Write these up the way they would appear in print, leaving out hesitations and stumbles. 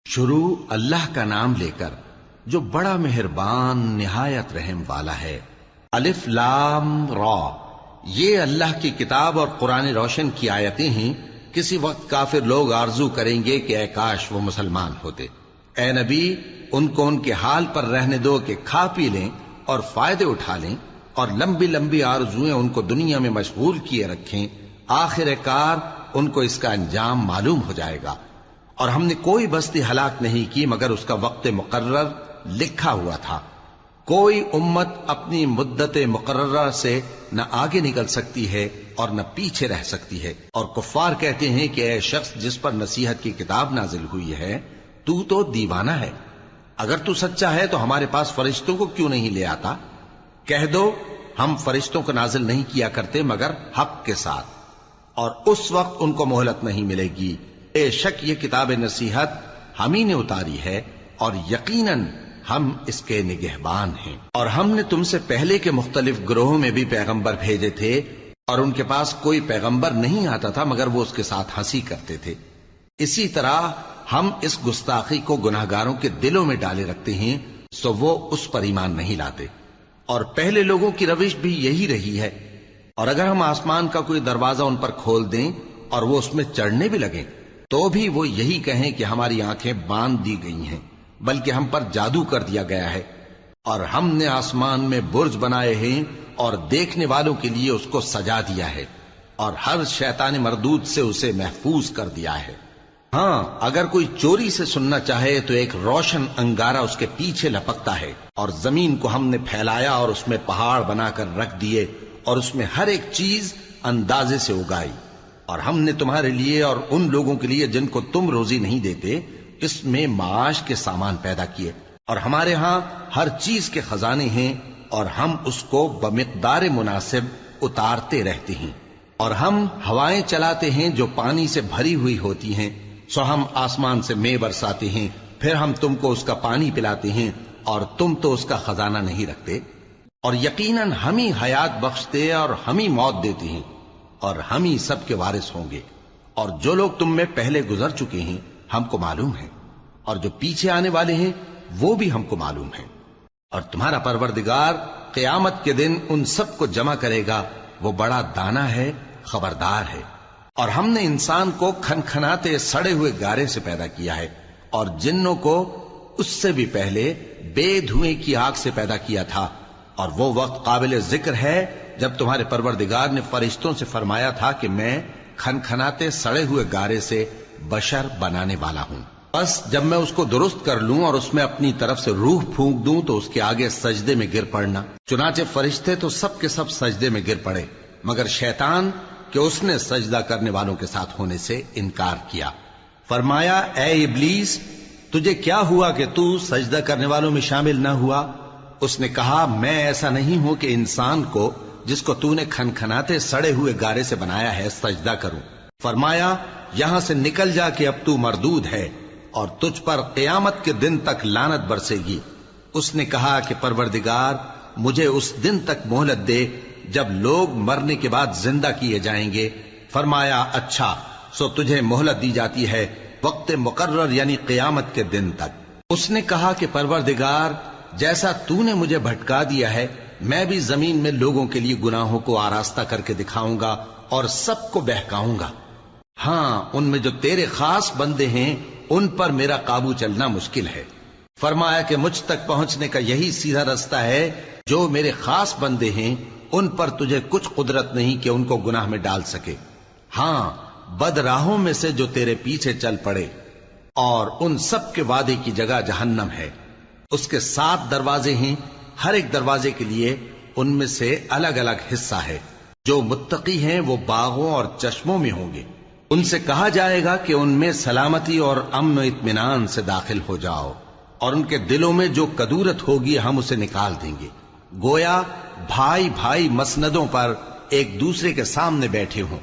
شروع اللہ کا نام لے کر جو بڑا مہربان نہایت رحم والا ہے۔ الف لام را، یہ اللہ کی کتاب اور قرآن روشن کی آیتیں ہیں۔ کسی وقت کافر لوگ آرزو کریں گے کہ اے کاش وہ مسلمان ہوتے۔ اے نبی، ان کو ان کے حال پر رہنے دو کہ کھا پی لیں اور فائدے اٹھا لیں، اور لمبی لمبی آرزویں ان کو دنیا میں مشغول کیے رکھیں۔ آخر کار ان کو اس کا انجام معلوم ہو جائے گا۔ اور ہم نے کوئی بستی ہلاک نہیں کی مگر اس کا وقت مقرر لکھا ہوا تھا۔ کوئی امت اپنی مدت مقررہ سے نہ آگے نکل سکتی ہے اور نہ پیچھے رہ سکتی ہے۔ اور کفار کہتے ہیں کہ اے شخص جس پر نصیحت کی کتاب نازل ہوئی ہے، تو دیوانہ ہے۔ اگر تو سچا ہے تو ہمارے پاس فرشتوں کو کیوں نہیں لے آتا؟ کہہ دو ہم فرشتوں کو نازل نہیں کیا کرتے مگر حق کے ساتھ، اور اس وقت ان کو مہلت نہیں ملے گی۔ بے شک یہ کتاب نصیحت ہم ہی نے اتاری ہے، اور یقیناً ہم اس کے نگہبان ہیں۔ اور ہم نے تم سے پہلے کے مختلف گروہوں میں بھی پیغمبر بھیجے تھے، اور ان کے پاس کوئی پیغمبر نہیں آتا تھا مگر وہ اس کے ساتھ ہنسی کرتے تھے۔ اسی طرح ہم اس گستاخی کو گناہگاروں کے دلوں میں ڈالے رکھتے ہیں، سو وہ اس پر ایمان نہیں لاتے۔ اور پہلے لوگوں کی روش بھی یہی رہی ہے۔ اور اگر ہم آسمان کا کوئی دروازہ ان پر کھول دیں اور وہ اس میں چڑھنے بھی لگیں تو بھی وہ یہی کہیں کہ ہماری آنکھیں باندھ دی گئی ہیں، بلکہ ہم پر جادو کر دیا گیا ہے۔ اور ہم نے آسمان میں برج بنائے ہیں اور دیکھنے والوں کے لیے اس کو سجا دیا ہے، اور ہر شیطان مردود سے اسے محفوظ کر دیا ہے۔ ہاں، اگر کوئی چوری سے سننا چاہے تو ایک روشن انگارہ اس کے پیچھے لپکتا ہے، اور زمین کو ہم نے پھیلایا اور اس میں پہاڑ بنا کر رکھ دیے، اور اس میں ہر ایک چیز اندازے سے اگائی۔ اور ہم نے تمہارے لیے اور ان لوگوں کے لیے جن کو تم روزی نہیں دیتے اس میں معاش کے سامان پیدا کیے، اور ہمارے ہاں ہر چیز کے خزانے ہیں، اور ہم اس کو بمقدار مناسب اتارتے رہتے ہیں۔ اور ہم ہوائیں چلاتے ہیں جو پانی سے بھری ہوئی ہوتی ہیں، سو ہم آسمان سے مے برساتے ہیں، پھر ہم تم کو اس کا پانی پلاتے ہیں، اور تم تو اس کا خزانہ نہیں رکھتے۔ اور یقیناً ہم ہی حیات بخشتے اور ہم ہی موت دیتے ہیں، اور ہم ہی سب کے وارث ہوں گے۔ اور جو لوگ تم میں پہلے گزر چکے ہیں ہم کو معلوم ہے، اور جو پیچھے آنے والے ہیں وہ بھی ہم کو معلوم ہے۔ اور تمہارا پروردگار قیامت کے دن ان سب کو جمع کرے گا، وہ بڑا دانا ہے، خبردار ہے۔ اور ہم نے انسان کو کھنکھناتے سڑے ہوئے گارے سے پیدا کیا ہے، اور جنوں کو اس سے بھی پہلے بے دھوئیں کی آگ سے پیدا کیا تھا۔ اور وہ وقت قابل ذکر ہے جب تمہارے پروردگار نے فرشتوں سے فرمایا تھا کہ میں کھنکھناتے سڑے ہوئے گارے سے بشر بنانے والا ہوں، بس جب میں اس کو درست کر لوں اور اس میں اپنی طرف سے روح پھونک دوں تو اس کے آگے سجدے میں گر پڑنا۔ چنانچہ فرشتے تو سب کے سب سجدے میں گر پڑے مگر شیطان کہ اس نے سجدہ کرنے والوں کے ساتھ ہونے سے انکار کیا۔ فرمایا اے ابلیس، تجھے کیا ہوا کہ تو سجدہ کرنے والوں میں شامل نہ ہوا؟ اس نے کہا میں ایسا نہیں ہوں کہ انسان کو جس کو تو نے کھنکھناتے سڑے ہوئے گارے سے بنایا ہے سجدہ کروں۔ فرمایا یہاں سے نکل جا کہ اب تو مردود ہے، اور تجھ پر قیامت کے دن تک لعنت برسے گی۔ اس نے کہا کہ پروردگار مجھے اس دن تک مہلت دے جب لوگ مرنے کے بعد زندہ کیے جائیں گے۔ فرمایا اچھا، سو تجھے مہلت دی جاتی ہے وقت مقرر یعنی قیامت کے دن تک۔ اس نے کہا کہ پروردگار جیسا تو نے مجھے بھٹکا دیا ہے میں بھی زمین میں لوگوں کے لیے گناہوں کو آراستہ کر کے دکھاؤں گا اور سب کو بہکاؤں گا۔ ہاں، ان میں جو تیرے خاص بندے ہیں ان پر میرا قابو چلنا مشکل ہے۔ فرمایا کہ مجھ تک پہنچنے کا یہی سیدھا رستہ ہے، جو میرے خاص بندے ہیں ان پر تجھے کچھ قدرت نہیں کہ ان کو گناہ میں ڈال سکے۔ ہاں، بد راہوں میں سے جو تیرے پیچھے چل پڑے، اور ان سب کے وعدے کی جگہ جہنم ہے۔ اس کے 7 دروازے ہیں، ہر ایک دروازے کے لیے ان میں سے الگ الگ حصہ ہے۔ جو متقی ہیں وہ باغوں اور چشموں میں ہوں گے۔ ان سے کہا جائے گا کہ ان میں سلامتی اور امن و اطمینان سے داخل ہو جاؤ، اور ان کے دلوں میں جو کدورت ہوگی ہم اسے نکال دیں گے، گویا بھائی بھائی مسندوں پر ایک دوسرے کے سامنے بیٹھے ہوں۔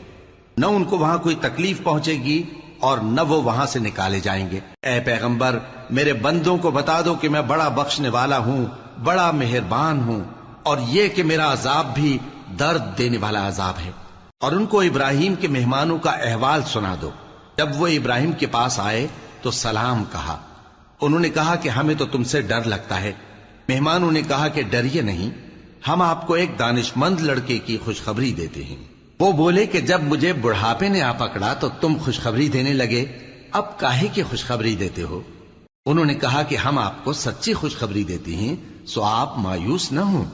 نہ ان کو وہاں کوئی تکلیف پہنچے گی اور نہ وہ وہاں سے نکالے جائیں گے۔ اے پیغمبر میرے بندوں کو بتا دو کہ میں بڑا بخشنے والا ہوں، بڑا مہربان ہوں، اور یہ کہ میرا عذاب بھی درد دینے والا عذاب ہے۔ اور ان کو ابراہیم کے مہمانوں کا احوال سنا دو۔ جب وہ ابراہیم کے پاس آئے تو سلام کہا، انہوں نے کہا کہ ہمیں تو تم سے ڈر لگتا ہے۔ مہمانوں نے کہا کہ ڈریے نہیں، ہم آپ کو ایک دانش مند لڑکے کی خوشخبری دیتے ہیں۔ وہ بولے کہ جب مجھے بڑھاپے نے آ پکڑا تو تم خوشخبری دینے لگے، اب کاہے کی خوشخبری دیتے ہو؟ انہوں نے کہا کہ ہم آپ کو سچی خوشخبری دیتے ہیں، سو آپ مایوس نہ ہوں۔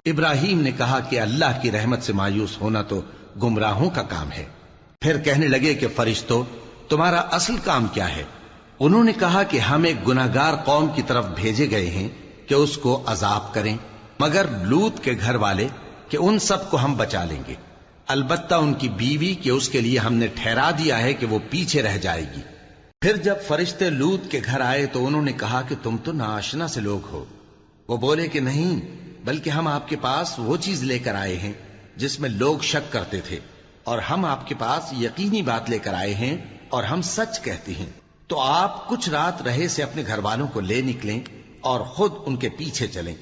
ابراہیم نے کہا کہ اللہ کی رحمت سے مایوس ہونا تو گمراہوں کا کام ہے۔ پھر کہنے لگے کہ فرشتوں، تمہارا اصل کام کیا ہے؟ انہوں نے کہا کہ ہم ایک گناہگار قوم کی طرف بھیجے گئے ہیں کہ اس کو عذاب کریں، مگر لوط کے گھر والے کہ ان سب کو ہم بچا لیں گے، البتہ ان کی بیوی کہ اس کے لیے ہم نے ٹھہرا دیا ہے کہ وہ پیچھے رہ جائے گی۔ پھر جب فرشتے لوط کے گھر آئے تو انہوں نے کہا کہ تم تو ناآشنا سے لوگ ہو۔ وہ بولے کہ نہیں، بلکہ ہم آپ کے پاس وہ چیز لے کر آئے ہیں جس میں لوگ شک کرتے تھے، اور ہم آپ کے پاس یقینی بات لے کر آئے ہیں اور ہم سچ کہتے ہیں۔ تو آپ کچھ رات رہے سے اپنے گھر والوں کو لے نکلیں اور خود ان کے پیچھے چلیں،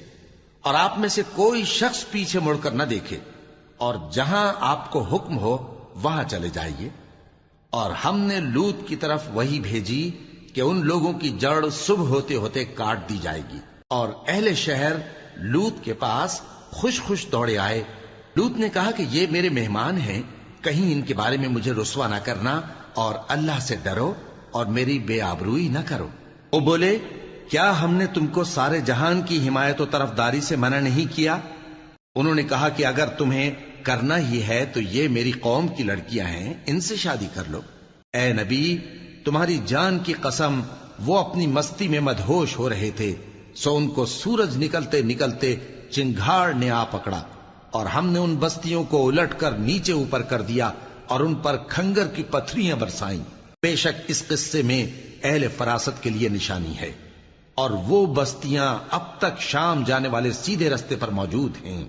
اور آپ میں سے کوئی شخص پیچھے مڑ کر نہ دیکھے، اور جہاں آپ کو حکم ہو وہاں چلے جائیے۔ اور ہم نے لوط کی طرف وہی بھیجی کہ ان لوگوں کی جڑ صبح ہوتے ہوتے کاٹ دی جائے گی، اور اہل شہر لوط کے پاس خوش خوش دوڑے آئے۔ لوط نے کہا کہ یہ میرے مہمان ہیں، کہیں ان کے بارے میں مجھے رسوا نہ کرنا، اور اللہ سے ڈرو اور میری بے آبروئی نہ کرو۔ وہ بولے، کیا ہم نے تم کو سارے جہان کی حمایت و طرفداری سے منع نہیں کیا؟ انہوں نے کہا کہ اگر تمہیں کرنا ہی ہے تو یہ میری قوم کی لڑکیاں ہیں، ان سے شادی کر لو۔ اے نبی، تمہاری جان کی قسم، وہ اپنی مستی میں مدہوش ہو رہے تھے، سو ان کو سورج نکلتے نکلتے چنگھاڑ نے آ پکڑا، اور ہم نے ان بستیوں کو الٹ کر نیچے اوپر کر دیا اور ان پر کھنگر کی پتھریاں برسائیں۔ بے شک اس قصے میں اہل فراست کے لیے نشانی ہے، اور وہ بستیاں اب تک شام جانے والے سیدھے رستے پر موجود ہیں۔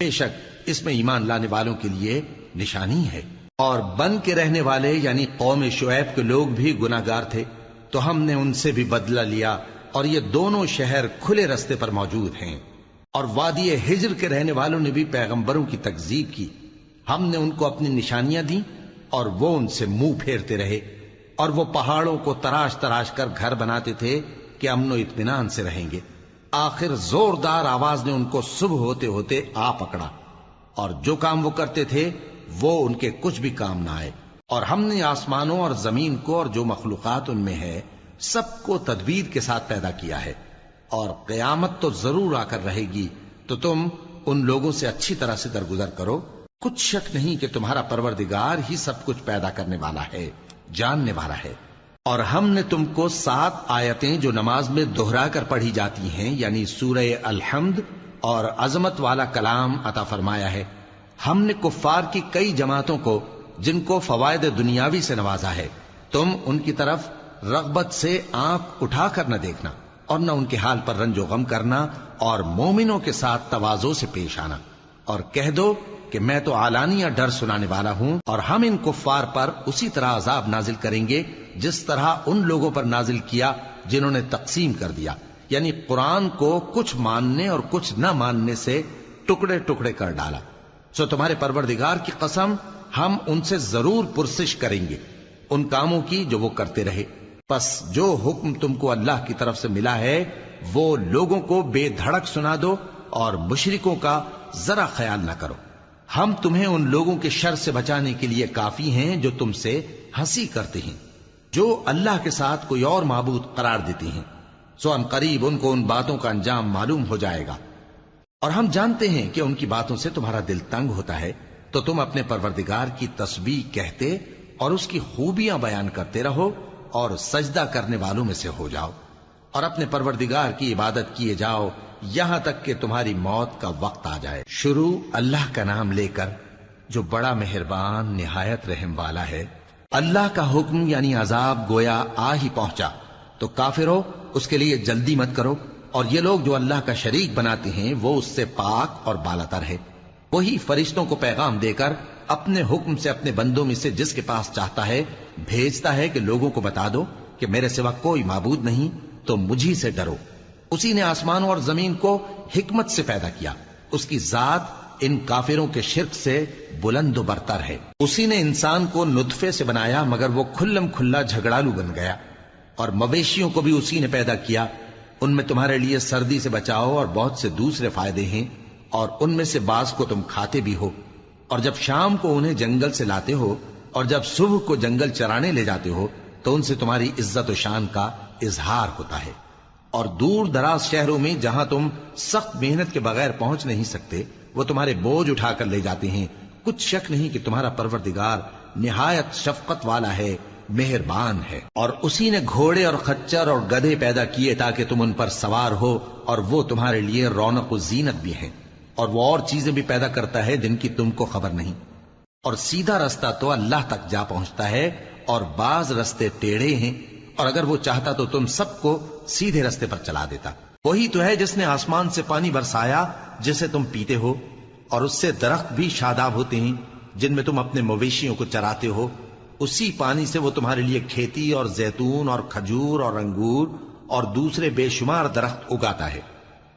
بے شک اس میں ایمان لانے والوں کے لیے نشانی ہے۔ اور بن کے رہنے والے یعنی قوم شعیب کے لوگ بھی گناہگار تھے، تو ہم نے ان سے بھی بدلہ لیا، اور یہ دونوں شہر کھلے رستے پر موجود ہیں۔ اور وادی ہجر کے رہنے والوں نے بھی پیغمبروں کی تکذیب کی، ہم نے ان کو اپنی نشانیاں دی اور وہ ان سے منہ پھیرتے رہے، اور وہ پہاڑوں کو تراش تراش کر گھر بناتے تھے کہ امن و اطمینان سے رہیں گے۔ آخر زوردار آواز نے ان کو صبح ہوتے ہوتے آ پکڑا، اور جو کام وہ کرتے تھے وہ ان کے کچھ بھی کام نہ آئے۔ اور ہم نے آسمانوں اور زمین کو اور جو مخلوقات ان میں ہے سب کو تدبیر کے ساتھ پیدا کیا ہے، اور قیامت تو ضرور آ کر رہے گی، تو تم ان لوگوں سے اچھی طرح سے درگزر کرو۔ کچھ شک نہیں کہ تمہارا پروردگار ہی سب کچھ پیدا کرنے والا ہے، جاننے والا ہے۔ اور ہم نے تم کو 7 آیتیں جو نماز میں دہرا کر پڑھی جاتی ہیں، یعنی سورہ الحمد اور عظمت والا کلام عطا فرمایا ہے۔ ہم نے کفار کی کئی جماعتوں کو جن کو فوائد دنیاوی سے نوازا ہے، تم ان کی طرف رغبت سے آنکھ اٹھا کر نہ دیکھنا، اور نہ ان کے حال پر رنج و غم کرنا، اور مومنوں کے ساتھ تواضع سے پیش آنا، اور کہہ دو کہ میں تو اعلانیہ ڈر سنانے والا ہوں، اور ہم ان کفار پر اسی طرح عذاب نازل کریں گے جس طرح ان لوگوں پر نازل کیا جنہوں نے تقسیم کر دیا، یعنی قرآن کو کچھ ماننے اور کچھ نہ ماننے سے ٹکڑے ٹکڑے کر ڈالا۔ سو تمہارے پروردگار کی قسم، ہم ان سے ضرور پرسش کریں گے ان کاموں کی جو وہ کرتے رہے۔ پس جو حکم تم کو اللہ کی طرف سے ملا ہے وہ لوگوں کو بے دھڑک سنا دو، اور مشرکوں کا ذرا خیال نہ کرو۔ ہم تمہیں ان لوگوں کے شر سے بچانے کے لیے کافی ہیں جو تم سے ہنسی کرتے ہیں، جو اللہ کے ساتھ کوئی اور معبود قرار دیتے ہیں، سو ان قریب ان کو ان باتوں کا انجام معلوم ہو جائے گا۔ اور ہم جانتے ہیں کہ ان کی باتوں سے تمہارا دل تنگ ہوتا ہے، تو تم اپنے پروردگار کی تسبیح کہتے اور اس کی خوبیاں بیان کرتے رہو، اور سجدہ کرنے والوں میں سے ہو جاؤ، اور اپنے پروردگار کی عبادت کیے جاؤ یہاں تک کہ تمہاری موت کا وقت آ جائے۔ شروع اللہ کا نام لے کر جو بڑا مہربان نہایت رحم والا ہے۔ اللہ کا حکم یعنی عذاب گویا آ ہی پہنچا، تو کافرو اس کے لیے جلدی مت کرو، اور یہ لوگ جو اللہ کا شریک بناتے ہیں وہ اس سے پاک اور بالاتر ہے۔ وہی فرشتوں کو پیغام دے کر اپنے حکم سے اپنے بندوں میں سے جس کے پاس چاہتا ہے بھیجتا ہے کہ لوگوں کو بتا دو کہ میرے سوا کوئی معبود نہیں، تو مجھی سے ڈرو۔ اسی نے آسمانوں اور زمین کو حکمت سے پیدا کیا، اس کی ذات ان کافروں کے شرک سے بلند و برتر ہے۔ اسی نے انسان کو نطفے سے بنایا مگر وہ کھلم کھلا جھگڑالو بن گیا، اور مویشیوں کو بھی اسی نے پیدا کیا، ان میں تمہارے لیے سردی سے بچاؤ اور بہت سے دوسرے فائدے ہیں، اور ان میں سے بعض کو تم کھاتے بھی ہو۔ اور جب شام کو انہیں جنگل سے لاتے ہو اور جب صبح کو جنگل چرانے لے جاتے ہو تو ان سے تمہاری عزت و شان کا اظہار ہوتا ہے۔ اور دور دراز شہروں میں جہاں تم سخت محنت کے بغیر پہنچ نہیں سکتے وہ تمہارے بوجھ اٹھا کر لے جاتے ہیں۔ کچھ شک نہیں کہ تمہارا پروردگار نہایت شفقت والا ہے، مہربان ہے۔ اور اسی نے گھوڑے اور خچر اور گدھے پیدا کیے تاکہ تم ان پر سوار ہو، اور وہ تمہارے لیے رونق و زینت بھی ہیں۔ اور وہ اور چیزیں بھی پیدا کرتا ہے جن کی تم کو خبر نہیں۔ اور سیدھا رستہ تو اللہ تک جا پہنچتا ہے، اور بعض رستے ٹیڑھے ہیں، اور اگر وہ چاہتا تو تم سب کو سیدھے رستے پر چلا دیتا۔ وہی تو ہے جس نے آسمان سے پانی برسایا جسے تم پیتے ہو، اور اس سے درخت بھی شاداب ہوتے ہیں جن میں تم اپنے مویشیوں کو چراتے ہو۔ اسی پانی سے وہ تمہارے لیے کھیتی اور زیتون اور کھجور اور انگور اور دوسرے بے شمار درخت اگاتا ہے،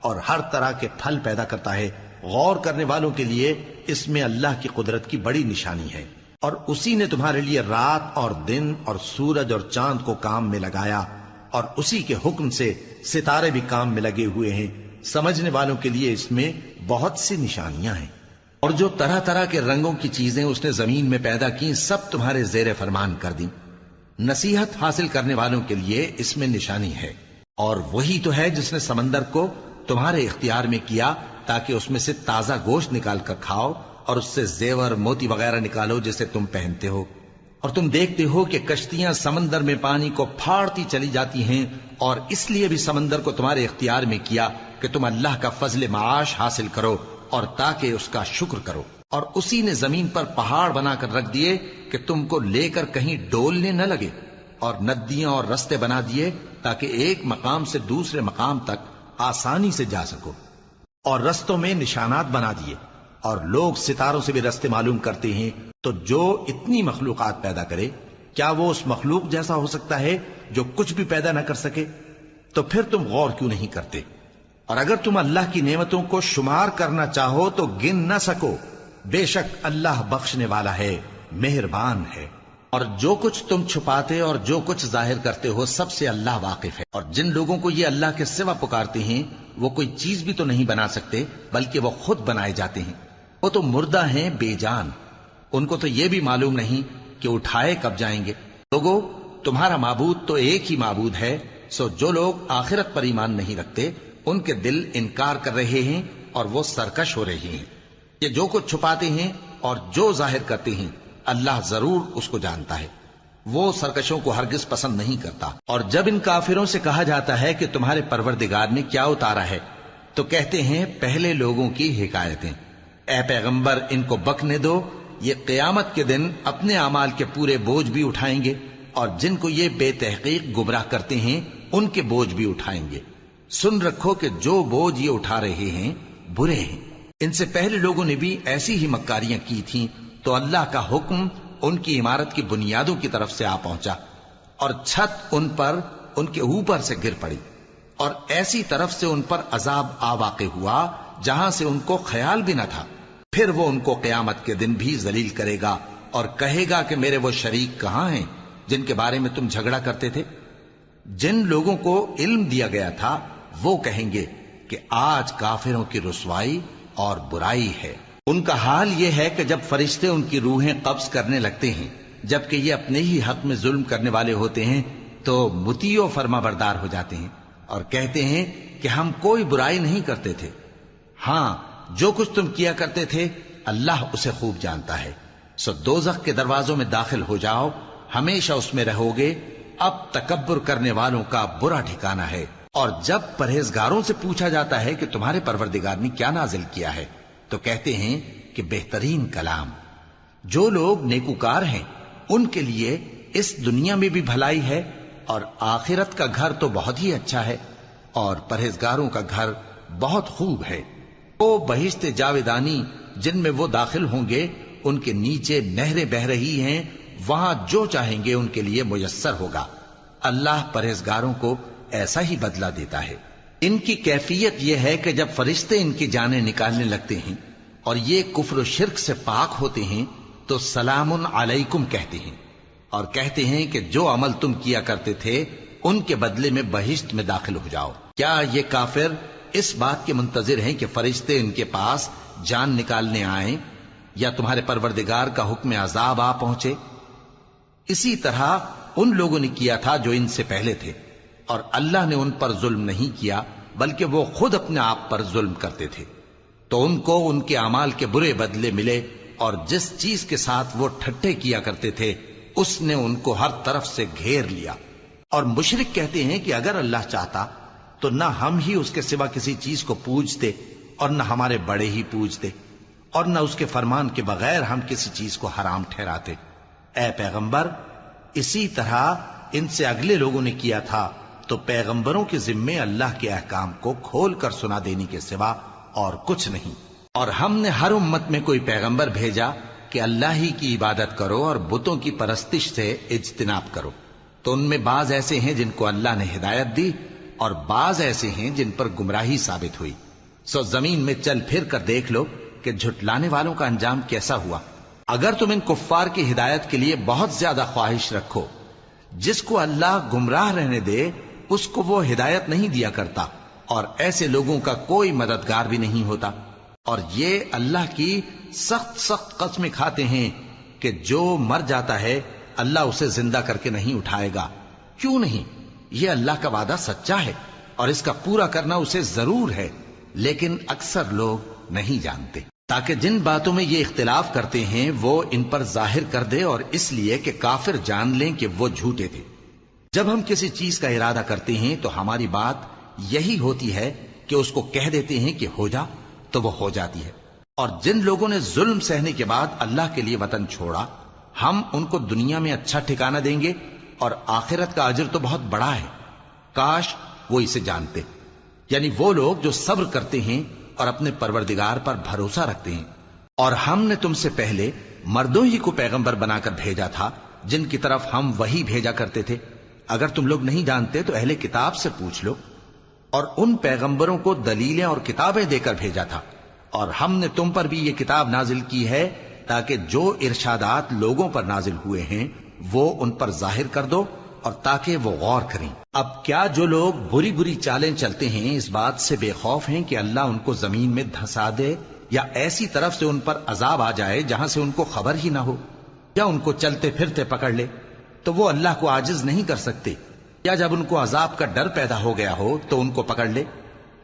اور ہر طرح کے پھل پیدا کرتا ہے۔ غور کرنے والوں کے لیے اس میں اللہ کی قدرت کی بڑی نشانی ہے۔ اور اسی نے تمہارے لیے رات اور دن اور سورج اور چاند کو کام میں لگایا، اور اسی کے حکم سے ستارے بھی کام میں لگے ہوئے ہیں۔ سمجھنے والوں کے لیے اس میں بہت سی نشانیاں ہیں۔ اور جو طرح طرح کے رنگوں کی چیزیں اس نے زمین میں پیدا کی سب تمہارے زیر فرمان کر دیں۔ نصیحت حاصل کرنے والوں کے لیے اس میں نشانی ہے۔ اور وہی تو ہے جس نے سمندر کو تمہارے اختیار میں کیا تاکہ اس میں سے تازہ گوشت نکال کر کھاؤ، اور اس سے زیور موتی وغیرہ نکالو جسے تم پہنتے ہو۔ اور تم دیکھتے ہو کہ کشتیاں سمندر میں پانی کو پھاڑتی چلی جاتی ہیں، اور اس لیے بھی سمندر کو تمہارے اختیار میں کیا کہ تم اللہ کا فضل معاش حاصل کرو اور تاکہ اس کا شکر کرو۔ اور اسی نے زمین پر پہاڑ بنا کر رکھ دیے کہ تم کو لے کر کہیں ڈولنے نہ لگے، اور ندیاں اور رستے بنا دیے تاکہ ایک مقام سے دوسرے مقام تک آسانی سے جا سکو، اور رستوں میں نشانات بنا دیے۔ اور لوگ ستاروں سے بھی رستے معلوم کرتے ہیں۔ تو جو اتنی مخلوقات پیدا کرے کیا وہ اس مخلوق جیسا ہو سکتا ہے جو کچھ بھی پیدا نہ کر سکے؟ تو پھر تم غور کیوں نہیں کرتے؟ اور اگر تم اللہ کی نعمتوں کو شمار کرنا چاہو تو گن نہ سکو۔ بے شک اللہ بخشنے والا ہے، مہربان ہے۔ اور جو کچھ تم چھپاتے اور جو کچھ ظاہر کرتے ہو سب سے اللہ واقف ہے۔ اور جن لوگوں کو یہ اللہ کے سوا پکارتے ہیں وہ کوئی چیز بھی تو نہیں بنا سکتے بلکہ وہ خود بنائے جاتے ہیں۔ وہ تو مردہ ہیں بے جان، ان کو تو یہ بھی معلوم نہیں کہ اٹھائے کب جائیں گے۔ لوگو، تمہارا معبود تو ایک ہی معبود ہے، سو جو لوگ آخرت پر ایمان نہیں رکھتے ان کے دل انکار کر رہے ہیں اور وہ سرکش ہو رہے ہیں۔ یہ جو کچھ چھپاتے ہیں اور جو ظاہر کرتے ہیں اللہ ضرور اس کو جانتا ہے۔ وہ سرکشوں کو ہرگز پسند نہیں کرتا۔ اور جب ان کافروں سے کہا جاتا ہے کہ تمہارے پروردگار نے کیا اتارا ہے تو کہتے ہیں پہلے لوگوں کی حکایتیں۔ اے پیغمبر، ان کو بکنے دو، یہ قیامت کے دن اپنے اعمال کے پورے بوجھ بھی اٹھائیں گے، اور جن کو یہ بے تحقیق گمراہ کرتے ہیں ان کے بوجھ بھی اٹھائیں گے۔ سن رکھو کہ جو بوجھ یہ اٹھا رہے ہیں برے ہیں۔ ان سے پہلے لوگوں نے بھی ایسی ہی مکاریاں کی تھیں تو اللہ کا حکم ان کی عمارت کی بنیادوں کی طرف سے آ پہنچا، اور چھت ان پر ان کے اوپر سے گر پڑی، اور ایسی طرف سے ان پر عذاب آ واقع ہوا جہاں سے ان کو خیال بھی نہ تھا۔ پھر وہ ان کو قیامت کے دن بھی ذلیل کرے گا اور کہے گا کہ میرے وہ شریک کہاں ہیں جن کے بارے میں تم جھگڑا کرتے تھے؟ جن لوگوں کو علم دیا گیا تھا وہ کہیں گے کہ آج کافروں کی رسوائی اور برائی ہے۔ ان کا حال یہ ہے کہ جب فرشتے ان کی روحیں قبض کرنے لگتے ہیں جبکہ یہ اپنے ہی حق میں ظلم کرنے والے ہوتے ہیں تو مطیع و فرما بردار ہو جاتے ہیں اور کہتے ہیں کہ ہم کوئی برائی نہیں کرتے تھے۔ ہاں، جو کچھ تم کیا کرتے تھے اللہ اسے خوب جانتا ہے۔ سو دوزخ کے دروازوں میں داخل ہو جاؤ، ہمیشہ اس میں رہو گے۔ اب تکبر کرنے والوں کا برا ٹھکانہ ہے۔ اور جب پرہیزگاروں سے پوچھا جاتا ہے کہ تمہارے پروردگار نے کیا نازل کیا ہے تو کہتے ہیں کہ بہترین کلام۔ جو لوگ نیکوکار ہیں ان کے لیے اس دنیا میں بھی بھلائی ہے اور آخرت کا گھر تو بہت ہی اچھا ہے، اور پرہیزگاروں کا گھر بہت خوب ہے۔ وہ بہشت جاویدانی جن میں وہ داخل ہوں گے، ان کے نیچے نہریں بہہ رہی ہیں، وہاں جو چاہیں گے ان کے لیے میسر ہوگا۔ اللہ پرہیزگاروں کو ایسا ہی بدلہ دیتا ہے۔ ان کی کیفیت یہ ہے کہ جب فرشتے ان کی جانیں نکالنے لگتے ہیں اور یہ کفر و شرک سے پاک ہوتے ہیں تو سلام علیکم کہتے ہیں، اور کہتے ہیں کہ جو عمل تم کیا کرتے تھے ان کے بدلے میں بہشت میں داخل ہو جاؤ۔ کیا یہ کافر اس بات کے منتظر ہیں کہ فرشتے ان کے پاس جان نکالنے آئیں یا تمہارے پروردگار کا حکم عذاب آ پہنچے؟ اسی طرح ان لوگوں نے کیا تھا جو ان سے پہلے تھے، اور اللہ نے ان پر ظلم نہیں کیا بلکہ وہ خود اپنے آپ پر ظلم کرتے تھے۔ تو ان کو ان کے اعمال کے برے بدلے ملے، اور جس چیز کے ساتھ وہ ٹھٹھے کیا کرتے تھے اس نے ان کو ہر طرف سے گھیر لیا۔ اور مشرک کہتے ہیں کہ اگر اللہ چاہتا تو نہ ہم ہی اس کے سوا کسی چیز کو پوجتے اور نہ ہمارے بڑے ہی پوجتے، اور نہ اس کے فرمان کے بغیر ہم کسی چیز کو حرام ٹھہراتے۔ اے پیغمبر، اسی طرح ان سے اگلے لوگوں نے کیا تھا، تو پیغمبروں کے ذمے اللہ کے احکام کو کھول کر سنا دینے کے سوا اور کچھ نہیں۔ اور ہم نے ہر امت میں کوئی پیغمبر بھیجا کہ اللہ ہی کی عبادت کرو اور بتوں کی پرستش سے اجتناب کرو، تو ان میں بعض ایسے ہیں جن کو اللہ نے ہدایت دی اور بعض ایسے ہیں جن پر گمراہی ثابت ہوئی۔ سو زمین میں چل پھر کر دیکھ لو کہ جھٹلانے والوں کا انجام کیسا ہوا۔ اگر تم ان کفار کی ہدایت کے لیے بہت زیادہ خواہش رکھو، جس کو اللہ گمراہ رہنے دے اس کو وہ ہدایت نہیں دیا کرتا، اور ایسے لوگوں کا کوئی مددگار بھی نہیں ہوتا۔ اور یہ اللہ کی سخت سخت قسمیں کھاتے ہیں کہ جو مر جاتا ہے اللہ اسے زندہ کر کے نہیں اٹھائے گا۔ کیوں نہیں؟ یہ اللہ کا وعدہ سچا ہے اور اس کا پورا کرنا اسے ضرور ہے، لیکن اکثر لوگ نہیں جانتے۔ تاکہ جن باتوں میں یہ اختلاف کرتے ہیں وہ ان پر ظاہر کر دے، اور اس لیے کہ کافر جان لیں کہ وہ جھوٹے تھے۔ جب ہم کسی چیز کا ارادہ کرتے ہیں تو ہماری بات یہی ہوتی ہے کہ اس کو کہہ دیتے ہیں کہ ہو جا، تو وہ ہو جاتی ہے۔ اور جن لوگوں نے ظلم سہنے کے بعد اللہ کے لیے وطن چھوڑا، ہم ان کو دنیا میں اچھا ٹھکانہ دیں گے، اور آخرت کا اجر تو بہت بڑا ہے۔ کاش وہ اسے جانتے، یعنی وہ لوگ جو صبر کرتے ہیں اور اپنے پروردگار پر بھروسہ رکھتے ہیں۔ اور ہم نے تم سے پہلے مردوں ہی کو پیغمبر بنا کر بھیجا تھا جن کی طرف ہم وہی بھیجا کرتے تھے۔ اگر تم لوگ نہیں جانتے تو اہل کتاب سے پوچھ لو۔ اور ان پیغمبروں کو دلیلیں اور کتابیں دے کر بھیجا تھا، اور ہم نے تم پر بھی یہ کتاب نازل کی ہے تاکہ جو ارشادات لوگوں پر نازل ہوئے ہیں وہ ان پر ظاہر کر دو، اور تاکہ وہ غور کریں۔ اب کیا جو لوگ بری بری چالیں چلتے ہیں اس بات سے بے خوف ہیں کہ اللہ ان کو زمین میں دھسا دے، یا ایسی طرف سے ان پر عذاب آ جائے جہاں سے ان کو خبر ہی نہ ہو، یا ان کو چلتے پھرتے پکڑ لے؟ تو وہ اللہ کو عاجز نہیں کر سکتے، یا جب ان کو عذاب کا ڈر پیدا ہو گیا ہو تو ان کو پکڑ لے؟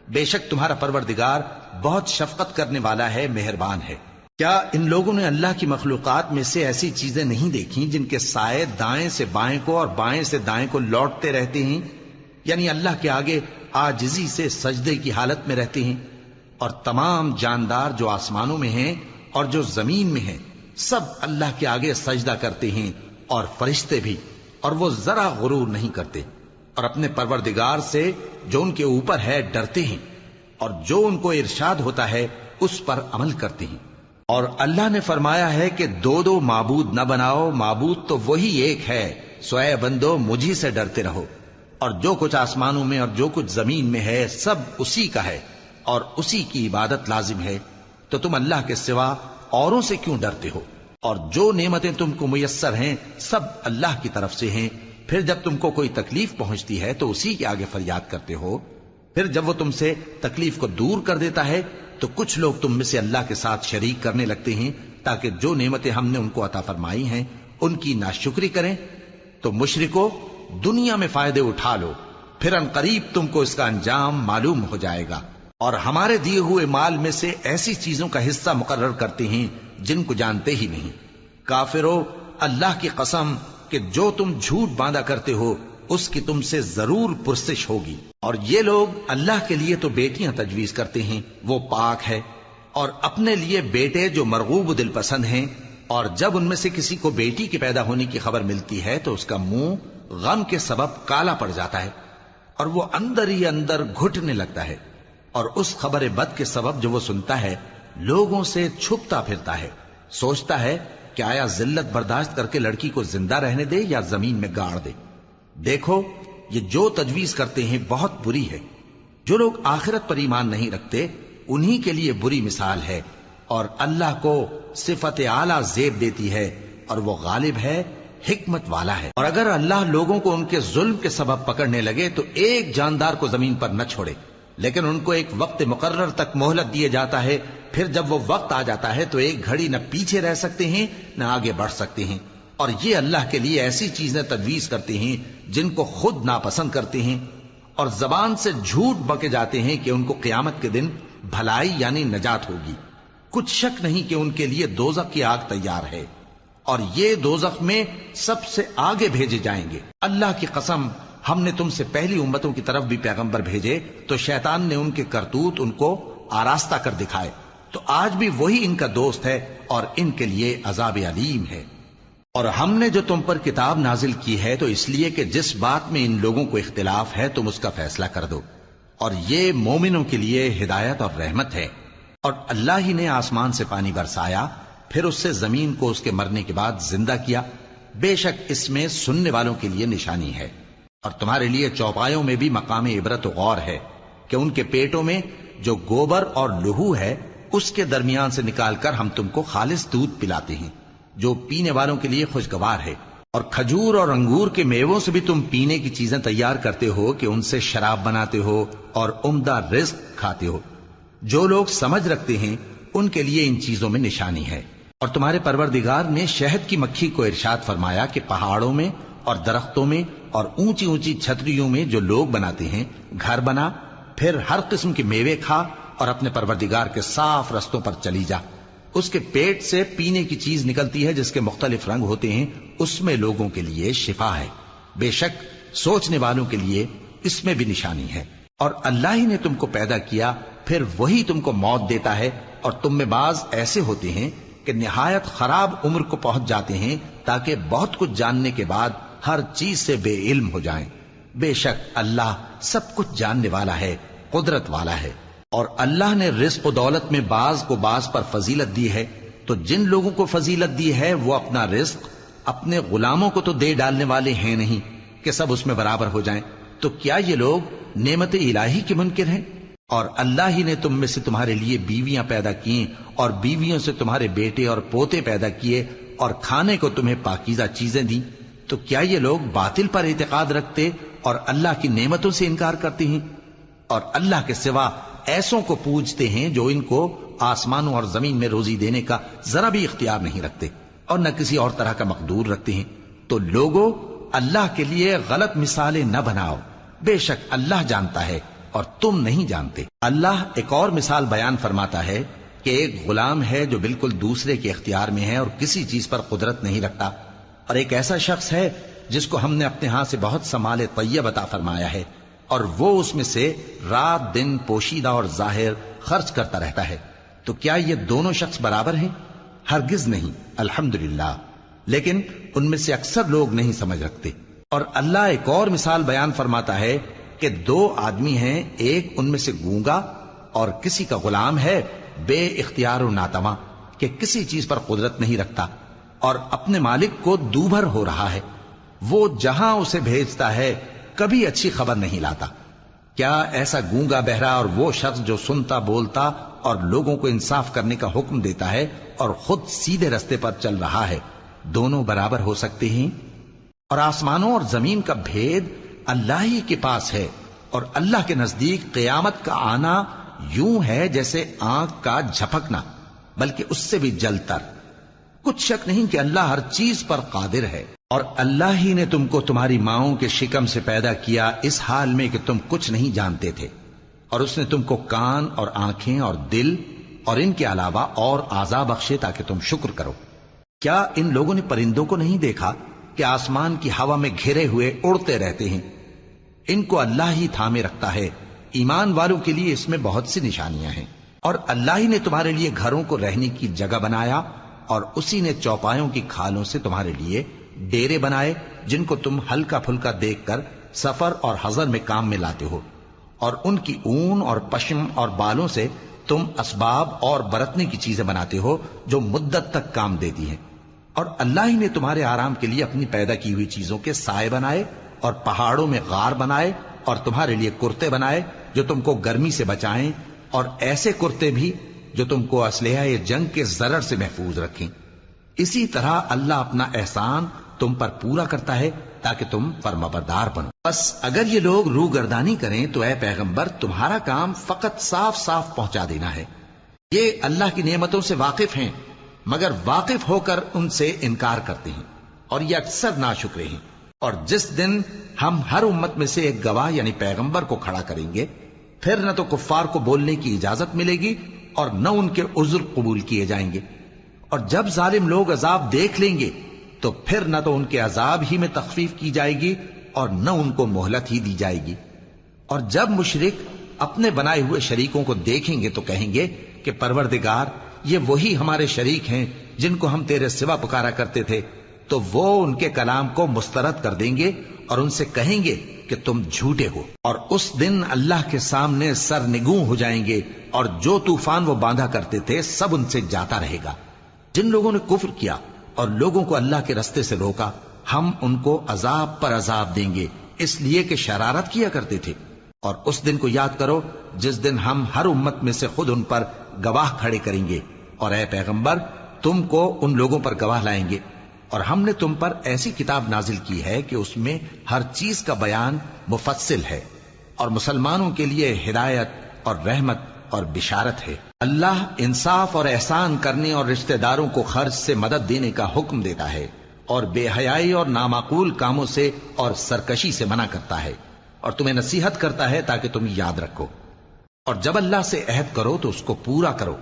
بے شک تمہارا پروردگار بہت شفقت کرنے والا ہے، مہربان ہے۔ کیا ان لوگوں نے اللہ کی مخلوقات میں سے ایسی چیزیں نہیں دیکھی جن کے سائے دائیں سے بائیں کو اور بائیں سے دائیں کو لوٹتے رہتے ہیں، یعنی اللہ کے آگے عاجزی سے سجدے کی حالت میں رہتے ہیں؟ اور تمام جاندار جو آسمانوں میں ہیں اور جو زمین میں ہیں سب اللہ کے آگے سجدہ کرتے ہیں، اور فرشتے بھی، اور وہ ذرا غرور نہیں کرتے، اور اپنے پروردگار سے جو ان کے اوپر ہے ڈرتے ہیں، اور جو ان کو ارشاد ہوتا ہے اس پر عمل کرتے ہیں۔ اور اللہ نے فرمایا ہے کہ دو دو معبود نہ بناؤ، معبود تو وہی ایک ہے، سو اے بندو مجھی سے ڈرتے رہو۔ اور جو کچھ آسمانوں میں اور جو کچھ زمین میں ہے سب اسی کا ہے، اور اسی کی عبادت لازم ہے، تو تم اللہ کے سوا اوروں سے کیوں ڈرتے ہو؟ اور جو نعمتیں تم کو میسر ہیں سب اللہ کی طرف سے ہیں۔ پھر جب تم کو کوئی تکلیف پہنچتی ہے تو اسی کے آگے فریاد کرتے ہو، پھر جب وہ تم سے تکلیف کو دور کر دیتا ہے تو کچھ لوگ تم میں سے اللہ کے ساتھ شریک کرنے لگتے ہیں تاکہ جو نعمتیں ہم نے ان کو عطا فرمائی ہیں ان کی ناشکری کریں۔ تو مشرکو، دنیا میں فائدے اٹھا لو، پھر ان قریب تم کو اس کا انجام معلوم ہو جائے گا۔ اور ہمارے دیے ہوئے مال میں سے ایسی چیزوں کا حصہ مقرر کرتے ہیں جن کو جانتے ہی نہیں۔ کافرو، اللہ کی قسم کہ جو تم جھوٹ باندھا کرتے ہو اس کی تم سے ضرور پرسش ہوگی۔ اور یہ لوگ اللہ کے لیے تو بیٹیاں تجویز کرتے ہیں، وہ پاک ہے، اور اپنے لیے بیٹے جو مرغوب دل پسند ہیں، اور جب ان میں سے کسی کو بیٹی کے پیدا ہونے کی خبر ملتی ہے تو اس کا منہ غم کے سبب کالا پڑ جاتا ہے، اور وہ اندر ہی اندر گھٹنے لگتا ہے، اور اس خبر بد کے سبب جو وہ سنتا ہے لوگوں سے چھپتا پھرتا ہے، سوچتا ہے کہ آیا ذلت برداشت کر کے لڑکی کو زندہ رہنے دے یا زمین میں گاڑ دے۔ دیکھو، یہ جو تجویز کرتے ہیں بہت بری ہے۔ جو لوگ آخرت پر ایمان نہیں رکھتے انہی کے لیے بری مثال ہے، اور اللہ کو صفت اعلیٰ زیب دیتی ہے، اور وہ غالب ہے حکمت والا ہے۔ اور اگر اللہ لوگوں کو ان کے ظلم کے سبب پکڑنے لگے تو ایک جاندار کو زمین پر نہ چھوڑے، لیکن ان کو ایک وقت مقرر تک مہلت دیے جاتا ہے، پھر جب وہ وقت آ جاتا ہے تو ایک گھڑی نہ پیچھے رہ سکتے ہیں نہ آگے بڑھ سکتے ہیں۔ اور یہ اللہ کے لیے ایسی چیزیں تجویز کرتے ہیں جن کو خود ناپسند کرتے ہیں، اور زبان سے جھوٹ بکے جاتے ہیں کہ ان کو قیامت کے دن بھلائی یعنی نجات ہوگی۔ کچھ شک نہیں کہ ان کے لیے دوزخ کی آگ تیار ہے، اور یہ دوزخ میں سب سے آگے بھیجے جائیں گے۔ اللہ کی قسم، ہم نے تم سے پہلی امتوں کی طرف بھی پیغمبر بھیجے تو شیطان نے ان کے کرتوت ان کو آراستہ کر دکھائے، تو آج بھی وہی ان کا دوست ہے اور ان کے لیے عذاب علیم ہے۔ اور ہم نے جو تم پر کتاب نازل کی ہے تو اس لیے کہ جس بات میں ان لوگوں کو اختلاف ہے تم اس کا فیصلہ کر دو، اور یہ مومنوں کے لیے ہدایت اور رحمت ہے۔ اور اللہ ہی نے آسمان سے پانی برسایا، پھر اس سے زمین کو اس کے مرنے کے بعد زندہ کیا، بے شک اس میں سننے والوں کے لیے نشانی ہے۔ اور تمہارے لیے چوپایوں میں بھی مقام عبرت و غور ہے کہ ان کے پیٹوں میں جو گوبر اور لہو ہے اس کے درمیان سے نکال کر ہم تم کو خالص دودھ پلاتے ہیں جو پینے والوں کے لیے خوشگوار ہے، اور کھجور اور انگور کے میووں سے بھی تم پینے کی چیزیں تیار کرتے ہو کہ ان سے شراب بناتے ہو اور عمدہ رزق کھاتے ہو۔ جو لوگ سمجھ رکھتے ہیں ان کے لیے ان چیزوں میں نشانی ہے۔ اور تمہارے پروردگار نے شہد کی مکھی کو ارشاد فرمایا کہ پہاڑوں میں اور درختوں میں اور اونچی اونچی چھتریوں میں جو لوگ بناتے ہیں گھر بنا، پھر ہر قسم کے میوے کھا اور اپنے پروردگار کے صاف رستوں پر چلی جا۔ اس کے پیٹ سے پینے کی چیز نکلتی ہے جس کے مختلف رنگ ہوتے ہیں، اس میں لوگوں کے لیے شفا ہے، بے شک سوچنے والوں کے لیے اس میں بھی نشانی ہے۔ اور اللہ ہی نے تم کو پیدا کیا، پھر وہی تم کو موت دیتا ہے، اور تم میں بعض ایسے ہوتے ہیں کہ نہایت خراب عمر کو پہنچ جاتے ہیں تاکہ بہت کچھ جاننے کے بعد ہر چیز سے بے علم ہو جائیں۔ بے شک اللہ سب کچھ جاننے والا ہے، قدرت والا ہے۔ اور اللہ نے رزق و دولت میں بعض کو بعض پر فضیلت دی ہے، تو جن لوگوں کو فضیلت دی ہے وہ اپنا رزق اپنے غلاموں کو تو دے ڈالنے والے ہیں نہیں کہ سب اس میں برابر ہو جائیں، تو کیا یہ لوگ نعمت الہی کے منکر ہیں؟ اور اللہ ہی نے تم میں سے تمہارے لیے بیویاں پیدا کی اور بیویوں سے تمہارے بیٹے اور پوتے پیدا کیے اور کھانے کو تمہیں پاکیزہ چیزیں دیں، تو کیا یہ لوگ باطل پر اعتقاد رکھتے اور اللہ کی نعمتوں سے انکار کرتے ہیں؟ اور اللہ کے سوا ایسوں کو پوجتے ہیں جو ان کو آسمانوں اور زمین میں روزی دینے کا ذرا بھی اختیار نہیں رکھتے اور نہ کسی اور طرح کا مقدور رکھتے ہیں۔ تو لوگوں، اللہ کے لیے غلط مثالیں نہ بناؤ، بے شک اللہ جانتا ہے اور تم نہیں جانتے۔ اللہ ایک اور مثال بیان فرماتا ہے کہ ایک غلام ہے جو بالکل دوسرے کے اختیار میں ہے اور کسی چیز پر قدرت نہیں رکھتا، اور ایک ایسا شخص ہے جس کو ہم نے اپنے ہاں سے بہت سا مال طیب عطا فرمایا ہے اور وہ اس میں سے رات دن پوشیدہ اور ظاہر خرچ کرتا رہتا ہے، تو کیا یہ دونوں شخص برابر ہیں؟ ہرگز نہیں، الحمدللہ، لیکن ان میں سے اکثر لوگ نہیں سمجھ رکھتے۔ اور اللہ ایک اور مثال بیان فرماتا ہے کہ دو آدمی ہیں، ایک ان میں سے گونگا اور کسی کا غلام ہے بے اختیار و ناتواں کہ کسی چیز پر قدرت نہیں رکھتا اور اپنے مالک کو دوبھر ہو رہا ہے، وہ جہاں اسے بھیجتا ہے کبھی اچھی خبر نہیں لاتا۔ کیا ایسا گونگا بہرا اور وہ شخص جو سنتا بولتا اور لوگوں کو انصاف کرنے کا حکم دیتا ہے اور خود سیدھے رستے پر چل رہا ہے، دونوں برابر ہو سکتے ہیں؟ اور آسمانوں اور زمین کا بھید اللہ ہی کے پاس ہے، اور اللہ کے نزدیک قیامت کا آنا یوں ہے جیسے آنکھ کا جھپکنا، بلکہ اس سے بھی جل تر۔ کچھ شک نہیں کہ اللہ ہر چیز پر قادر ہے۔ اور اللہ ہی نے تم کو تمہاری ماؤں کے شکم سے پیدا کیا اس حال میں کہ تم کچھ نہیں جانتے تھے، اور اس نے تم کو کان اور آنکھیں اور دل اور ان کے علاوہ اور اعضاء بخشے تاکہ تم شکر کرو۔ کیا ان لوگوں نے پرندوں کو نہیں دیکھا کہ آسمان کی ہوا میں گھرے ہوئے اڑتے رہتے ہیں؟ ان کو اللہ ہی تھامے رکھتا ہے۔ ایمان والوں کے لیے اس میں بہت سی نشانیاں ہیں۔ اور اللہ ہی نے تمہارے لیے گھروں کو رہنے کی جگہ بنایا، اور اسی نے چوپایوں کی کھالوں سے تمہارے لیے ڈیرے بنائے جن کو تم ہلکا پھلکا دیکھ کر سفر اور حضر میں کام میں لاتے ہو، اور ان کی اون اور پشم اور بالوں سے تم اسباب اور برتنے کی چیزیں بناتے ہو جو مدت تک کام دیتی ہیں۔ اور اللہ ہی نے تمہارے آرام کے لیے اپنی پیدا کی ہوئی چیزوں کے سائے بنائے اور پہاڑوں میں غار بنائے اور تمہارے لیے کرتے بنائے جو تم کو گرمی سے بچائیں، اور ایسے کرتے بھی جو تم کو اسلحہ جنگ کے ضرر سے محفوظ رکھیں۔ اسی طرح اللہ اپنا احسان تم پر پورا کرتا ہے تاکہ تم فرمانبردار بنو۔ بس اگر یہ لوگ روگردانی کریں تو اے پیغمبر تمہارا کام فقط صاف صاف پہنچا دینا ہے۔ یہ اللہ کی نعمتوں سے واقف ہیں مگر واقف ہو کر ان سے انکار کرتے ہیں اور یہ اکثر ناشکرے ہیں۔ اور جس دن ہم ہر امت میں سے ایک گواہ یعنی پیغمبر کو کھڑا کریں گے پھر نہ تو کفار کو بولنے کی اجازت ملے گی اور نہ ان کے عذر قبول کیے جائیں گے، اور جب ظالم لوگ عذاب دیکھ لیں گے تو پھر نہ تو ان کے عذاب ہی میں تخفیف کی جائے گی اور نہ ان کو مہلت ہی دی جائے گی۔ اور جب مشرک اپنے بنائے ہوئے شریکوں کو دیکھیں گے تو کہیں گے کہ پروردگار یہ وہی ہمارے شریک ہیں جن کو ہم تیرے سوا پکارا کرتے تھے، تو وہ ان کے کلام کو مسترد کر دیں گے اور ان سے کہیں گے کہ تم جھوٹے ہو، اور اس دن اللہ کے سامنے سرنگوں ہو جائیں گے اور جو طوفان وہ باندھا کرتے تھے سب ان سے جاتا رہے گا۔ جن لوگوں نے کفر کیا اور لوگوں کو اللہ کے رستے سے روکا ہم ان کو عذاب پر عذاب دیں گے اس لیے کہ شرارت کیا کرتے تھے۔ اور اس دن کو یاد کرو جس دن ہم ہر امت میں سے خود ان پر گواہ کھڑے کریں گے، اور اے پیغمبر تم کو ان لوگوں پر گواہ لائیں گے، اور ہم نے تم پر ایسی کتاب نازل کی ہے کہ اس میں ہر چیز کا بیان مفصل ہے اور مسلمانوں کے لیے ہدایت اور رحمت اور بشارت ہے۔ اللہ انصاف اور احسان کرنے اور رشتہ داروں کو خرچ سے مدد دینے کا حکم دیتا ہے اور بے حیائی اور نامعقول کاموں سے اور سرکشی سے منع کرتا ہے، اور تمہیں نصیحت کرتا ہے تاکہ تم یاد رکھو۔ اور جب اللہ سے عہد کرو تو اس کو پورا کرو،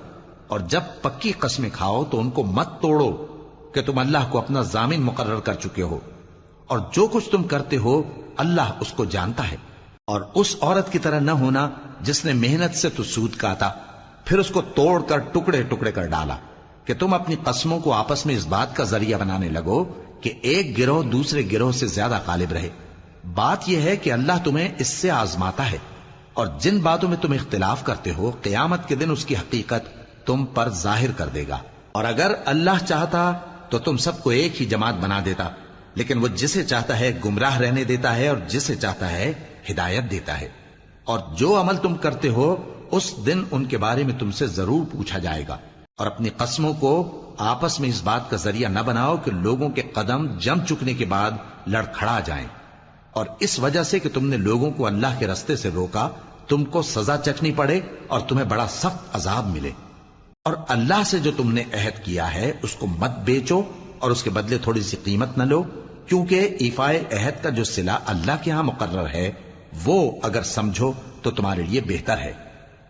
اور جب پکی قسمیں کھاؤ تو ان کو مت توڑو کہ تم اللہ کو اپنا ضامن مقرر کر چکے ہو، اور جو کچھ تم کرتے ہو اللہ اس کو جانتا ہے۔ اور اس عورت کی طرح نہ ہونا جس نے محنت سے تو سود کاتا پھر اس کو توڑ کر ٹکڑے ٹکڑے کر ڈالا، کہ تم اپنی قسموں کو آپس میں اس بات کا ذریعہ بنانے لگو کہ ایک گروہ دوسرے گروہ سے زیادہ غالب رہے۔ بات یہ ہے کہ اللہ تمہیں اس سے آزماتا ہے، اور جن باتوں میں تم اختلاف کرتے ہو قیامت کے دن اس کی حقیقت تم پر ظاہر کر دے گا۔ اور اگر اللہ چاہتا تو تم سب کو ایک ہی جماعت بنا دیتا، لیکن وہ جسے چاہتا ہے گمراہ رہنے دیتا ہے اور جسے چاہتا ہے ہدایت دیتا ہے۔ اور جو عمل تم کرتے ہو اس دن ان کے بارے میں تم سے ضرور پوچھا جائے گا۔ اور اپنی قسموں کو آپس میں اس بات کا ذریعہ نہ بناؤ کہ لوگوں کے قدم جم چکنے کے بعد لڑکھڑا جائیں، اور اس وجہ سے کہ تم نے لوگوں کو اللہ کے رستے سے روکا تم کو سزا چکھنی پڑے اور تمہیں بڑا سخت عذاب ملے۔ اور اللہ سے جو تم نے عہد کیا ہے اس کو مت بیچو اور اس کے بدلے تھوڑی سی قیمت نہ لو، کیونکہ ایفائے عہد کا جو صلہ اللہ کے ہاں مقرر ہے وہ اگر سمجھو تو تمہارے لیے بہتر ہے۔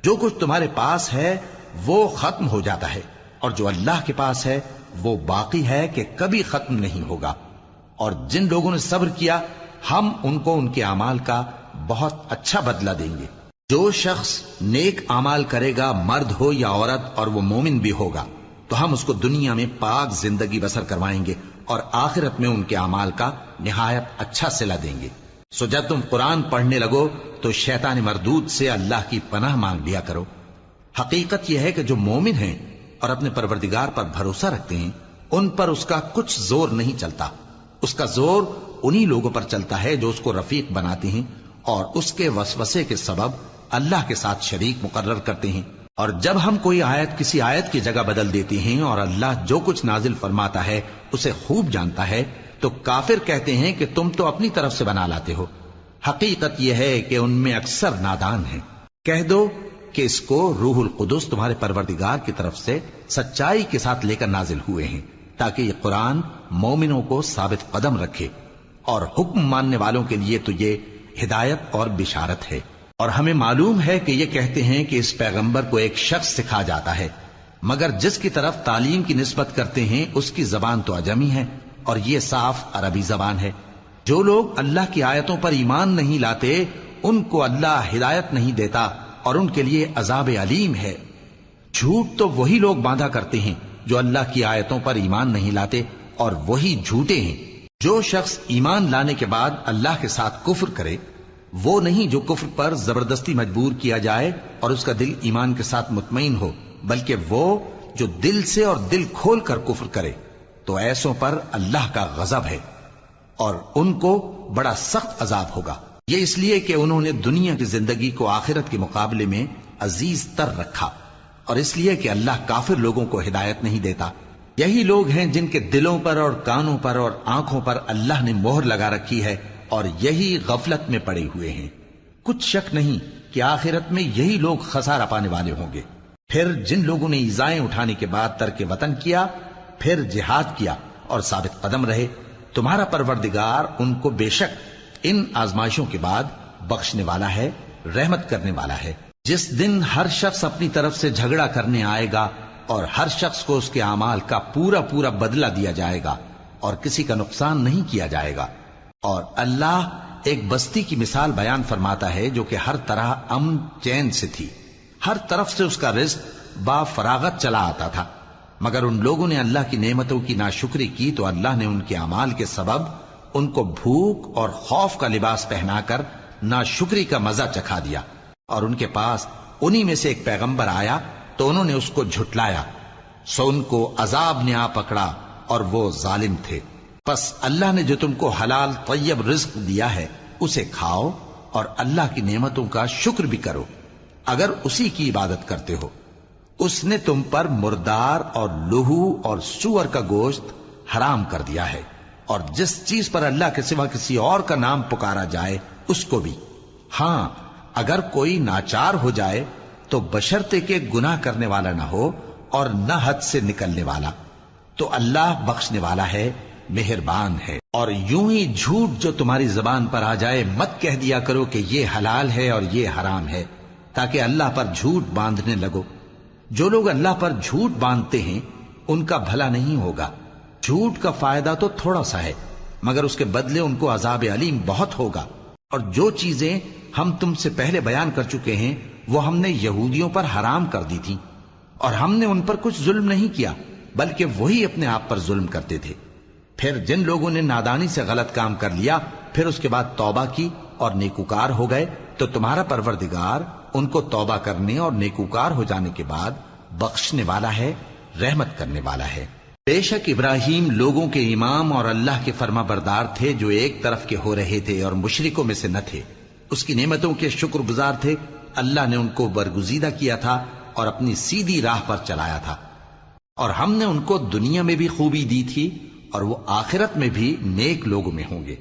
جو کچھ تمہارے پاس ہے وہ ختم ہو جاتا ہے، اور جو اللہ کے پاس ہے وہ باقی ہے کہ کبھی ختم نہیں ہوگا۔ اور جن لوگوں نے صبر کیا ہم ان کو ان کے اعمال کا بہت اچھا بدلہ دیں گے۔ جو شخص نیک اعمال کرے گا مرد ہو یا عورت اور وہ مومن بھی ہوگا تو ہم اس کو دنیا میں پاک زندگی بسر کروائیں گے اور آخرت میں ان کے اعمال کا نہایت اچھا صلہ دیں گے۔ سو جب تم قرآن پڑھنے لگو تو شیطان مردود سے اللہ کی پناہ مانگ لیا کرو۔ حقیقت یہ ہے کہ جو مومن ہیں اور اپنے پروردگار پر بھروسہ رکھتے ہیں ان پر اس کا کچھ زور نہیں چلتا، اس کا زور انہی لوگوں پر چلتا ہے جو اس کو رفیق بناتے ہیں اور اس کے وسوسے کے سبب اللہ کے ساتھ شریک مقرر کرتے ہیں۔ اور جب ہم کوئی آیت کسی آیت کی جگہ بدل دیتے ہیں اور اللہ جو کچھ نازل فرماتا ہے اسے خوب جانتا ہے تو کافر کہتے ہیں کہ تم تو اپنی طرف سے بنا لاتے ہو۔ حقیقت یہ ہے کہ ان میں اکثر نادان ہیں۔ کہہ دو کہ اس کو روح القدس تمہارے پروردگار کی طرف سے سچائی کے ساتھ لے کر نازل ہوئے ہیں تاکہ یہ قرآن مومنوں کو ثابت قدم رکھے، اور حکم ماننے والوں کے لیے تو یہ ہدایت اور بشارت ہے۔ اور ہمیں معلوم ہے کہ یہ کہتے ہیں کہ اس پیغمبر کو ایک شخص سکھا جاتا ہے، مگر جس کی طرف تعلیم کی نسبت کرتے ہیں اس کی زبان تو عجمی ہے اور یہ صاف عربی زبان ہے۔ جو لوگ اللہ کی آیتوں پر ایمان نہیں لاتے ان کو اللہ ہدایت نہیں دیتا اور ان کے لیے عذاب علیم ہے۔ جھوٹ تو وہی لوگ باندھا کرتے ہیں جو اللہ کی آیتوں پر ایمان نہیں لاتے، اور وہی جھوٹے ہیں۔ جو شخص ایمان لانے کے بعد اللہ کے ساتھ کفر کرے وہ نہیں جو کفر پر زبردستی مجبور کیا جائے اور اس کا دل ایمان کے ساتھ مطمئن ہو، بلکہ وہ جو دل سے اور دل کھول کر کفر کرے، تو ایسوں پر اللہ کا غضب ہے اور ان کو بڑا سخت عذاب ہوگا۔ یہ اس لیے کہ انہوں نے دنیا کی زندگی کو آخرت کے مقابلے میں عزیز تر رکھا، اور اس لیے کہ اللہ کافر لوگوں کو ہدایت نہیں دیتا یہی لوگ ہیں جن کے دلوں پر اور کانوں پر اور آنکھوں پر اللہ نے مہر لگا رکھی ہے اور یہی غفلت میں پڑے ہوئے ہیں۔ کچھ شک نہیں کہ آخرت میں یہی لوگ خسارہ پانے والے ہوں گے۔ پھر جن لوگوں نے ایذائیں اٹھانے کے بعد ترک وطن کیا، پھر جہاد کیا اور ثابت قدم رہے، تمہارا پروردگار ان کو بے شک ان آزمائشوں کے بعد بخشنے والا ہے، رحمت کرنے والا ہے۔ جس دن ہر شخص اپنی طرف سے جھگڑا کرنے آئے گا اور ہر شخص کو اس کے اعمال کا پورا پورا بدلہ دیا جائے گا اور کسی کا نقصان نہیں کیا جائے گا۔ اور اللہ ایک بستی کی مثال بیان فرماتا ہے جو کہ ہر طرح امن چین سے تھی، ہر طرف سے اس کا رزق با فراغت چلا آتا تھا، مگر ان لوگوں نے اللہ کی نعمتوں کی ناشکری کی تو اللہ نے ان کے اعمال کے سبب ان کو بھوک اور خوف کا لباس پہنا کر ناشکری کا مزہ چکھا دیا۔ اور ان کے پاس انہی میں سے ایک پیغمبر آیا تو انہوں نے اس کو جھٹلایا، سو ان کو عذاب نے آ پکڑا اور وہ ظالم تھے۔ پس اللہ نے جو تم کو حلال طیب رزق دیا ہے اسے کھاؤ اور اللہ کی نعمتوں کا شکر بھی کرو اگر اسی کی عبادت کرتے ہو۔ اس نے تم پر مردار اور لہو اور سور کا گوشت حرام کر دیا ہے، اور جس چیز پر اللہ کے سوا کسی اور کا نام پکارا جائے اس کو بھی۔ ہاں اگر کوئی ناچار ہو جائے تو بشرطے کہ گناہ کرنے والا نہ ہو اور نہ حد سے نکلنے والا، تو اللہ بخشنے والا ہے، مہربان ہے۔ اور یوں ہی جھوٹ جو تمہاری زبان پر آ جائے مت کہہ دیا کرو کہ یہ حلال ہے اور یہ حرام ہے، تاکہ اللہ پر جھوٹ باندھنے لگو۔ جو لوگ اللہ پر جھوٹ باندھتے ہیں ان کا بھلا نہیں ہوگا۔ جھوٹ کا فائدہ تو تھوڑا سا ہے، مگر اس کے بدلے ان کو عذاب علیم بہت ہوگا۔ اور جو چیزیں ہم تم سے پہلے بیان کر چکے ہیں وہ ہم نے یہودیوں پر حرام کر دی تھی، اور ہم نے ان پر کچھ ظلم نہیں کیا بلکہ وہی اپنے آپ پر ظلم کرتے تھے۔ پھر جن لوگوں نے نادانی سے غلط کام کر لیا پھر اس کے بعد توبہ کی اور نیکوکار ہو گئے تو تمہارا پروردگار ان کو توبہ کرنے اور نیکوکار ہو جانے کے بعد بخشنے والا ہے، رحمت کرنے والا ہے۔ بے شک ابراہیم لوگوں کے امام اور اللہ کے فرما بردار تھے جو ایک طرف کے ہو رہے تھے اور مشرکوں میں سے نہ تھے، اس کی نعمتوں کے شکر گزار تھے۔ اللہ نے ان کو برگزیدہ کیا تھا اور اپنی سیدھی راہ پر چلایا تھا، اور ہم نے ان کو دنیا میں بھی خوبی دی تھی اور وہ آخرت میں بھی نیک لوگوں میں ہوں گے۔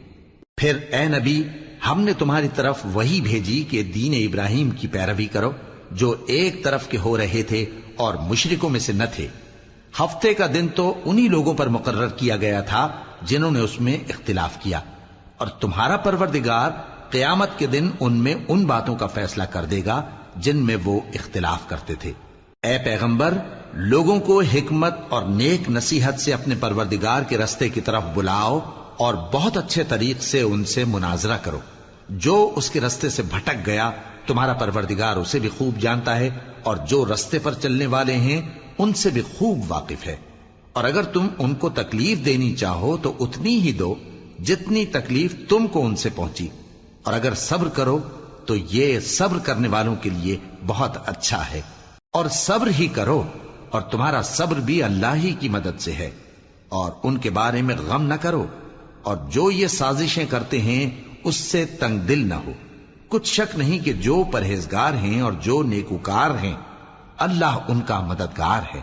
پھر اے نبی ہم نے تمہاری طرف وہی بھیجی کہ دین ابراہیم کی پیروی کرو جو ایک طرف کے ہو رہے تھے اور مشرکوں میں سے نہ تھے۔ ہفتے کا دن تو انہی لوگوں پر مقرر کیا گیا تھا جنہوں نے اس میں اختلاف کیا، اور تمہارا پروردگار قیامت کے دن ان میں ان باتوں کا فیصلہ کر دے گا جن میں وہ اختلاف کرتے تھے۔ اے پیغمبر لوگوں کو حکمت اور نیک نصیحت سے اپنے پروردگار کے رستے کی طرف بلاؤ اور بہت اچھے طریق سے ان سے مناظرہ کرو۔ جو اس کے رستے سے بھٹک گیا تمہارا پروردگار اسے بھی خوب جانتا ہے، اور جو رستے پر چلنے والے ہیں ان سے بھی خوب واقف ہے۔ اور اگر تم ان کو تکلیف دینی چاہو تو اتنی ہی دو جتنی تکلیف تم کو ان سے پہنچی، اور اگر صبر کرو تو یہ صبر کرنے والوں کے لیے بہت اچھا ہے۔ اور صبر ہی کرو، اور تمہارا صبر بھی اللہ ہی کی مدد سے ہے، اور ان کے بارے میں غم نہ کرو، اور جو یہ سازشیں کرتے ہیں اس سے تنگ دل نہ ہو۔ کچھ شک نہیں کہ جو پرہیزگار ہیں اور جو نیکوکار ہیں اللہ ان کا مددگار ہے۔